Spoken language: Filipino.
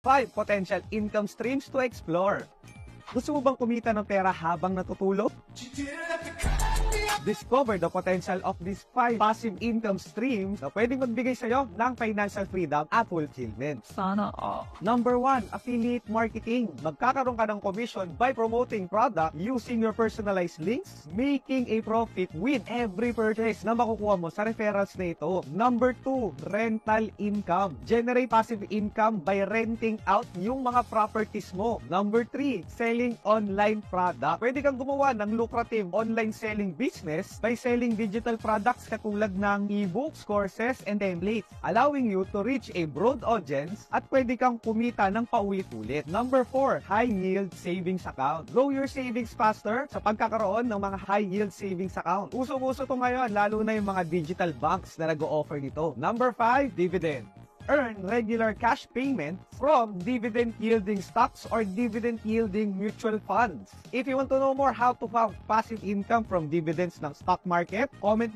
5 potential income streams to explore. Gusto mo bang kumita ng pera habang natutulog? Discover the potential of these 5 passive income streams na pwedeng magbigay sa'yo ng financial freedom at fulfillment. Sana all. Number 1, affiliate marketing. Magkakaroon ka ng commission by promoting product using your personalized links, making a profit with every purchase na makukuha mo sa referrals na ito. Number 2, rental income. Generate passive income by renting out yung mga properties mo. Number 3, selling online product. Pwede kang gumawa ng lucrative online selling business by selling digital products katulad ng e-books, courses, and templates, allowing you to reach a broad audience at pwede kang kumita ng paulit-ulit. Number 4, high-yield savings account. Grow your savings faster sa pagkakaroon ng mga high-yield savings account. Uso-uso to ngayon, lalo na yung mga digital banks na nag-o-offer nito. Number 5, dividend. Earn regular cash payment from dividend-yielding stocks or dividend-yielding mutual funds. If you want to know more how to have passive income from dividends ng stock market, comment